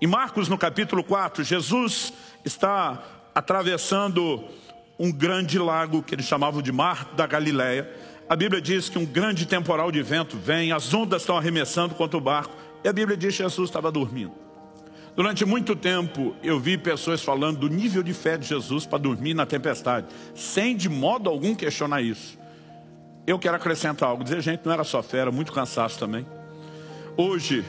Em Marcos, no capítulo 4, Jesus está atravessando um grande lago que eles chamavam de Mar da Galileia. A Bíblia diz que um grande temporal de vento vem, as ondas estão arremessando contra o barco. E a Bíblia diz que Jesus estava dormindo. Durante muito tempo eu vi pessoas falando do nível de fé de Jesus para dormir na tempestade, sem de modo algum questionar isso. Eu quero acrescentar algo, dizer, gente, não era só fé, era muito cansaço também. Hoje,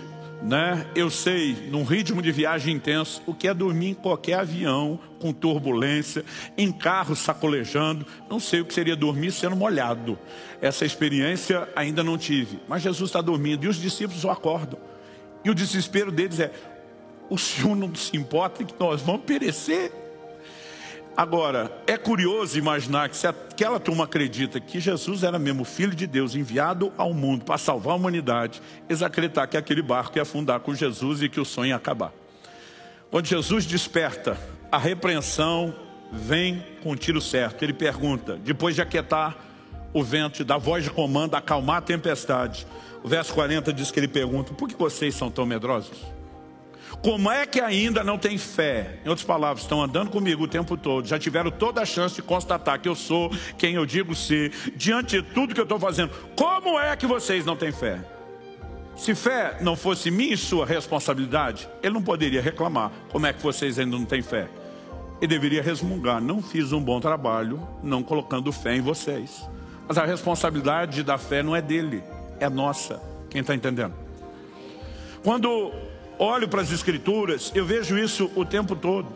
eu sei, num ritmo de viagem intenso, o que é dormir em qualquer avião, com turbulência, em carro sacolejando. Não sei o que seria dormir sendo molhado. Essa experiência ainda não tive. Mas Jesus está dormindo e os discípulos o acordam. E o desespero deles é, o Senhor não se importa que nós vamos perecer? Agora, é curioso imaginar que se aquela turma acredita que Jesus era mesmo Filho de Deus, enviado ao mundo para salvar a humanidade, eles acreditar que aquele barco ia afundar com Jesus e que o sonho ia acabar. Quando Jesus desperta, a repreensão vem com o tiro certo. Ele pergunta, depois de aquietar o vento, da voz de comando, acalmar a tempestade. O verso 40 diz que ele pergunta, por que vocês são tão medrosos? Como é que ainda não tem fé? Em outras palavras, estão andando comigo o tempo todo, já tiveram toda a chance de constatar que eu sou quem eu digo ser, diante de tudo que eu estou fazendo. Como é que vocês não têm fé? Se fé não fosse minha e sua responsabilidade, ele não poderia reclamar. Como é que vocês ainda não têm fé? Ele deveria resmungar, não fiz um bom trabalho, não colocando fé em vocês. Mas a responsabilidade da fé não é dele, é nossa. Quem está entendendo? Quando olho para as Escrituras, eu vejo isso o tempo todo.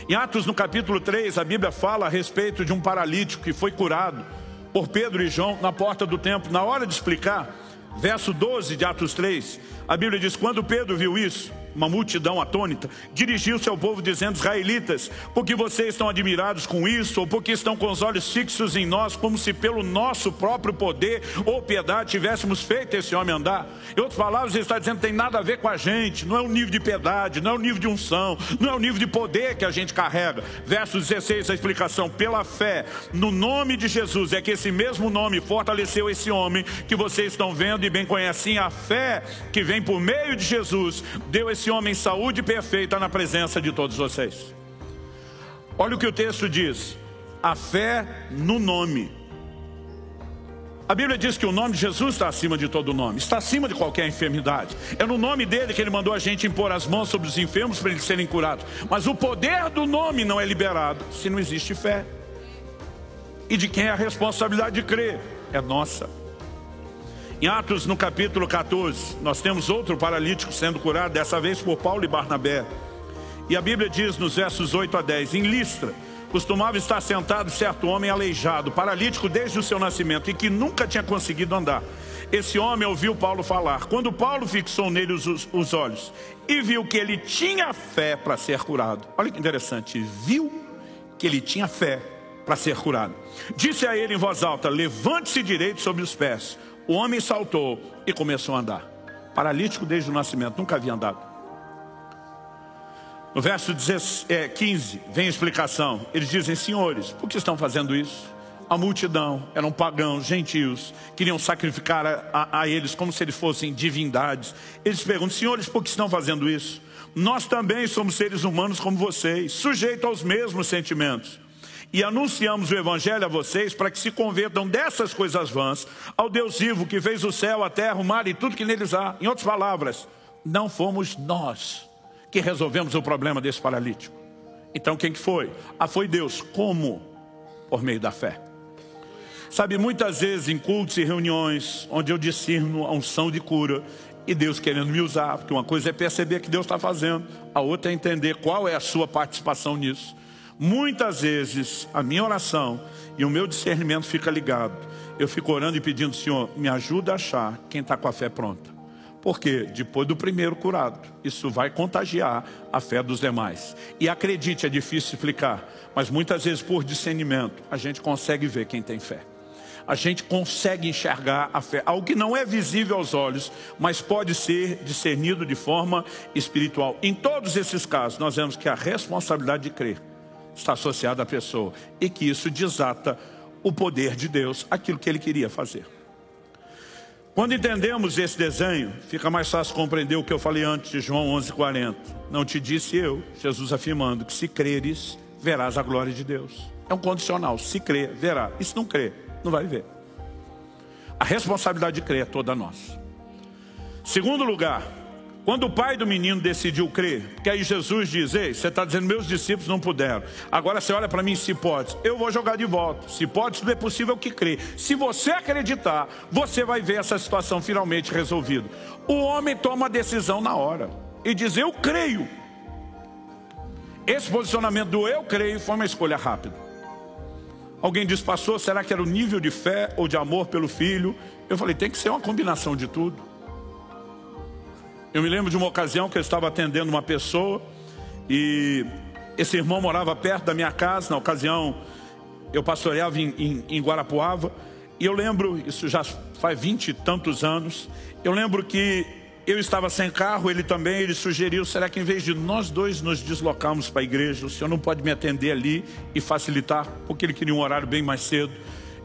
Em Atos, no capítulo 3, a Bíblia fala a respeito de um paralítico que foi curado por Pedro e João na porta do templo. Na hora de explicar, verso 12 de Atos 3, a Bíblia diz, quando Pedro viu isso, uma multidão atônita, dirigiu-se ao povo dizendo, israelitas, por que vocês estão admirados com isso, ou porque estão com os olhos fixos em nós, como se pelo nosso próprio poder ou piedade tivéssemos feito esse homem andar? Em outras palavras, ele está dizendo que tem nada a ver com a gente, não é o nível de piedade, não é o nível de unção, não é o nível de poder que a gente carrega. Verso 16, a explicação, pela fé, no nome de Jesus, é que esse mesmo nome fortaleceu esse homem que vocês estão vendo e bem conhecem. A fé que vem por meio de Jesus, deu esse homem saúde perfeita na presença de todos vocês. Olha o que o texto diz, a fé no nome. A Bíblia diz que o nome de Jesus está acima de todo nome, está acima de qualquer enfermidade. É no nome dele que ele mandou a gente impor as mãos sobre os enfermos para eles serem curados. Mas o poder do nome não é liberado se não existe fé. E de quem é a responsabilidade de crer? É nossa. Em Atos, no capítulo 14, nós temos outro paralítico sendo curado, dessa vez por Paulo e Barnabé. E a Bíblia diz nos versos 8 a 10, em Listra, costumava estar sentado certo homem aleijado, paralítico desde o seu nascimento, e que nunca tinha conseguido andar. Esse homem ouviu Paulo falar. Quando Paulo fixou nele os olhos e viu que ele tinha fé para ser curado. Olha que interessante, viu que ele tinha fé para ser curado. Disse a ele em voz alta, levante-se direito sobre os pés. O homem saltou e começou a andar. Paralítico desde o nascimento, nunca havia andado. No verso 15, vem a explicação. Eles dizem, senhores, por que estão fazendo isso? A multidão, eram pagãos, gentios, queriam sacrificar a eles como se eles fossem divindades. Eles perguntam, senhores, por que estão fazendo isso? Nós também somos seres humanos como vocês, sujeitos aos mesmos sentimentos. E anunciamos o Evangelho a vocês para que se convertam dessas coisas vãs ao Deus vivo que fez o céu, a terra, o mar e tudo que neles há. Em outras palavras, não fomos nós que resolvemos o problema desse paralítico. Então quem que foi? Foi Deus. Como? Por meio da fé. Sabe, muitas vezes em cultos e reuniões onde eu discerno a unção de cura e Deus querendo me usar, porque uma coisa é perceber o que Deus está fazendo, a outra é entender qual é a sua participação nisso. Muitas vezes a minha oração e o meu discernimento fica ligado. Eu fico orando e pedindo, Senhor, me ajuda a achar quem está com a fé pronta. Porque depois do primeiro curado, isso vai contagiar a fé dos demais. E acredite, é difícil explicar, mas muitas vezes por discernimento a gente consegue ver quem tem fé. A gente consegue enxergar a fé, algo que não é visível aos olhos, mas pode ser discernido de forma espiritual. Em todos esses casos, nós vemos que a responsabilidade de crer está associada à pessoa e que isso desata o poder de Deus, aquilo que ele queria fazer. Quando entendemos esse desenho, fica mais fácil compreender o que eu falei antes de João 11:40. Não te disse eu, Jesus afirmando, que se creres, verás a glória de Deus. É um condicional, se crer, verá. E se não crer, não vai ver. A responsabilidade de crer é toda nossa. Segundo lugar, quando o pai do menino decidiu crer, porque aí Jesus diz, ei, você está dizendo meus discípulos não puderam. Agora você olha para mim, se pode, eu vou jogar de volta. Se pode, tudo é possível que crê. Se você acreditar, você vai ver essa situação finalmente resolvida. O homem toma a decisão na hora e diz, eu creio. Esse posicionamento do eu creio foi uma escolha rápida. Alguém diz, pastor, será que era o nível de fé ou de amor pelo filho? Eu falei, tem que ser uma combinação de tudo. Eu me lembro de uma ocasião que eu estava atendendo uma pessoa e esse irmão morava perto da minha casa. Na ocasião eu pastoreava em Guarapuava. E eu lembro, isso já faz 20 e tantos anos, eu lembro que eu estava sem carro, ele também, ele sugeriu, será que em vez de nós dois nos deslocarmos para a igreja, o senhor não pode me atender ali e facilitar? Porque ele queria um horário bem mais cedo.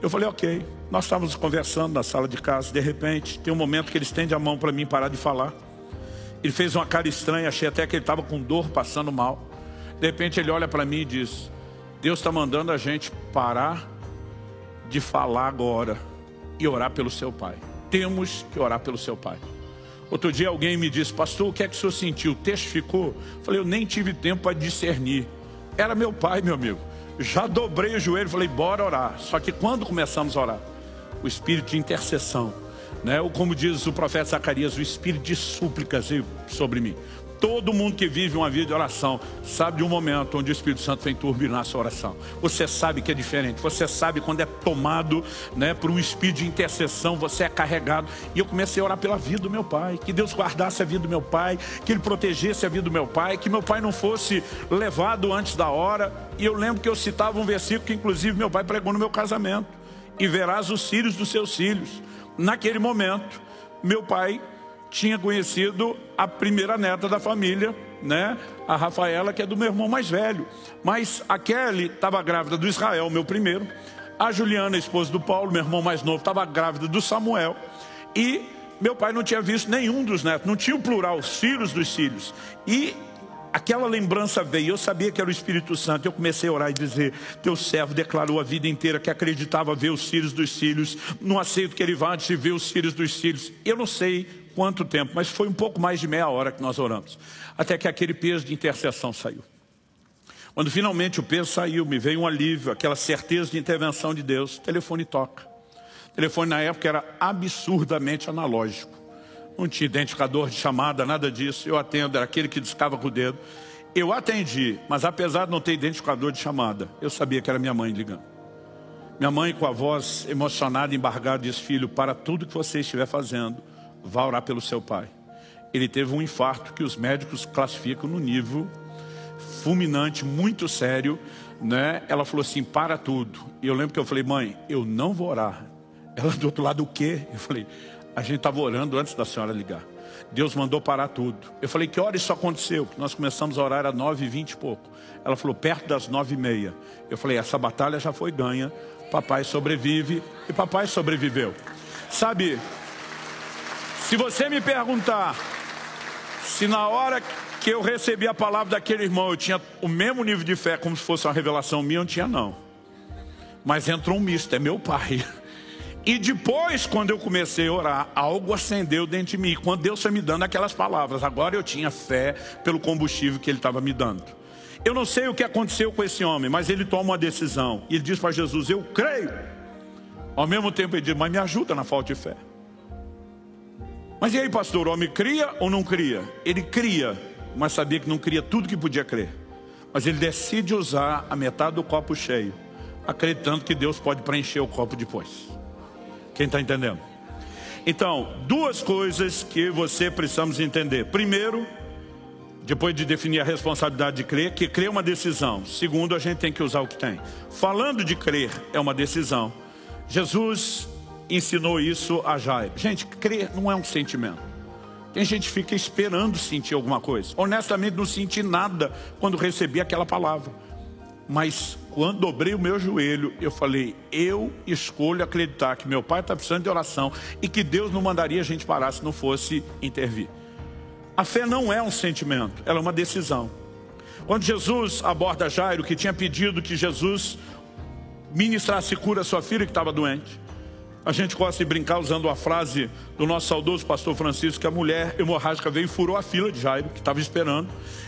Eu falei, ok. Nós estávamos conversando na sala de casa, de repente, tem um momento que ele estende a mão para mim parar de falar. Ele fez uma cara estranha, achei até que ele estava com dor, passando mal. De repente ele olha para mim e diz, Deus está mandando a gente parar de falar agora e orar pelo seu pai. Temos que orar pelo seu pai. Outro dia alguém me disse, pastor, o que é que o senhor sentiu? Testificou? Eu falei, eu nem tive tempo para discernir. Era meu pai, meu amigo. Já dobrei o joelho e falei, bora orar. Só que quando começamos a orar, o espírito de intercessão, né? Ou como diz o profeta Zacarias, o espírito de súplicas veio sobre mim. Todo mundo que vive uma vida de oração sabe de um momento onde o Espírito Santo vem turbinar a sua oração. Você sabe que é diferente. Você sabe quando é tomado, né, por um espírito de intercessão, você é carregado. E eu comecei a orar pela vida do meu pai. Que Deus guardasse a vida do meu pai. Que Ele protegesse a vida do meu pai. Que meu pai não fosse levado antes da hora. E eu lembro que eu citava um versículo que inclusive meu pai pregou no meu casamento. E verás os filhos dos seus filhos. Naquele momento, meu pai tinha conhecido a primeira neta da família, né? A Rafaela, que é do meu irmão mais velho. Mas a Kelly estava grávida do Israel, meu primeiro. A Juliana, esposa do Paulo, meu irmão mais novo, estava grávida do Samuel. E meu pai não tinha visto nenhum dos netos, não tinha o plural, os filhos dos filhos. E aquela lembrança veio, eu sabia que era o Espírito Santo. Eu comecei a orar e dizer, teu servo declarou a vida inteira que acreditava ver os filhos dos filhos. Não aceito que ele vá antes de ver os filhos dos filhos. Eu não sei quanto tempo, mas foi um pouco mais de meia hora que nós oramos. Até que aquele peso de intercessão saiu. Quando finalmente o peso saiu, me veio um alívio, aquela certeza de intervenção de Deus. O telefone toca. O telefone na época era absurdamente analógico. Não tinha identificador de chamada, nada disso. Eu atendo, era aquele que discava com o dedo. Eu atendi, mas apesar de não ter identificador de chamada, eu sabia que era minha mãe ligando. Minha mãe, com a voz emocionada, embargada, disse, filho, para tudo que você estiver fazendo, vá orar pelo seu pai. Ele teve um infarto que os médicos classificam no nível fulminante, muito sério, né? Ela falou assim, para tudo. E eu lembro que eu falei, mãe, eu não vou orar. Ela do outro lado, o quê? Eu falei, a gente estava orando antes da senhora ligar. Deus mandou parar tudo. Eu falei, que hora isso aconteceu? Nós começamos a orar às 9h20 e pouco. Ela falou, perto das 9h30. Eu falei, essa batalha já foi ganha. Papai sobrevive. E papai sobreviveu. Sabe, se você me perguntar se na hora que eu recebi a palavra daquele irmão eu tinha o mesmo nível de fé como se fosse uma revelação minha, eu não tinha não. Mas entrou um misto, é meu pai. E depois, quando eu comecei a orar, algo acendeu dentro de mim. Quando Deus foi me dando aquelas palavras, agora eu tinha fé pelo combustível que Ele estava me dando. Eu não sei o que aconteceu com esse homem, mas ele toma uma decisão. E ele diz para Jesus, eu creio. Ao mesmo tempo ele diz, mas me ajuda na falta de fé. Mas e aí, pastor, o homem cria ou não cria? Ele cria, mas sabia que não cria tudo que podia crer. Mas ele decide usar a metade do copo cheio, acreditando que Deus pode preencher o copo depois. Quem está entendendo? Então, duas coisas que você precisamos entender. Primeiro, depois de definir a responsabilidade de crer, que crer é uma decisão. Segundo, a gente tem que usar o que tem. Falando de crer é uma decisão. Jesus ensinou isso a Jairo. Gente, crer não é um sentimento. Tem gente que fica esperando sentir alguma coisa. Honestamente, não senti nada quando recebi aquela palavra. Mas quando dobrei o meu joelho, eu falei, eu escolho acreditar que meu pai está precisando de oração e que Deus não mandaria a gente parar se não fosse intervir. A fé não é um sentimento, ela é uma decisão. Quando Jesus aborda Jairo, que tinha pedido que Jesus ministrasse cura à sua filha que estava doente, a gente gosta de brincar usando a frase do nosso saudoso pastor Francisco, que a mulher hemorrágica veio e furou a fila de Jairo, que estava esperando.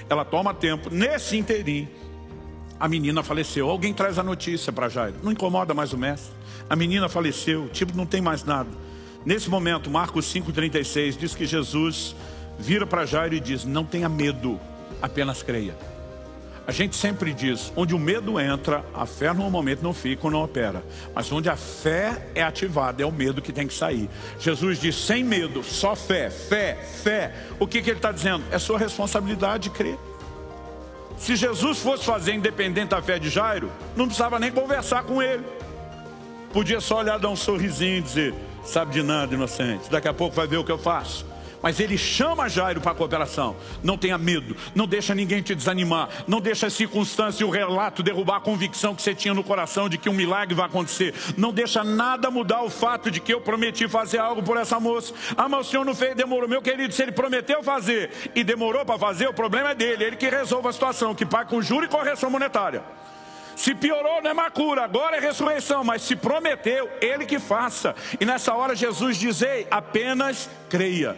Ela toma tempo. Nesse inteirinho, a menina faleceu. Alguém traz a notícia para Jairo. Não incomoda mais o mestre. A menina faleceu, tipo, não tem mais nada. Nesse momento, Marcos 5,36 diz que Jesus vira para Jairo e diz, não tenha medo, apenas creia. A gente sempre diz, onde o medo entra, a fé no momento não fica ou não opera. Mas onde a fé é ativada, é o medo que tem que sair. Jesus diz, sem medo, só fé, fé, fé. O que ele está dizendo? É sua responsabilidade de crer. Se Jesus fosse fazer independente da fé de Jairo, não precisava nem conversar com ele. Podia só olhar, dar um sorrisinho e dizer, sabe de nada, inocente, daqui a pouco vai ver o que eu faço. Mas ele chama Jairo para a cooperação. Não tenha medo, não deixa ninguém te desanimar, não deixa a circunstância e o relato derrubar a convicção que você tinha no coração de que um milagre vai acontecer. Não deixa nada mudar o fato de que eu prometi fazer algo por essa moça. Ah, mas o senhor não fez, demorou. Meu querido, se ele prometeu fazer e demorou para fazer, o problema é dele. Ele que resolve a situação, que paga com juro e correção monetária. Se piorou, não é mais cura, agora é ressurreição. Mas se prometeu, ele que faça. E nessa hora Jesus diz, ei, apenas creia.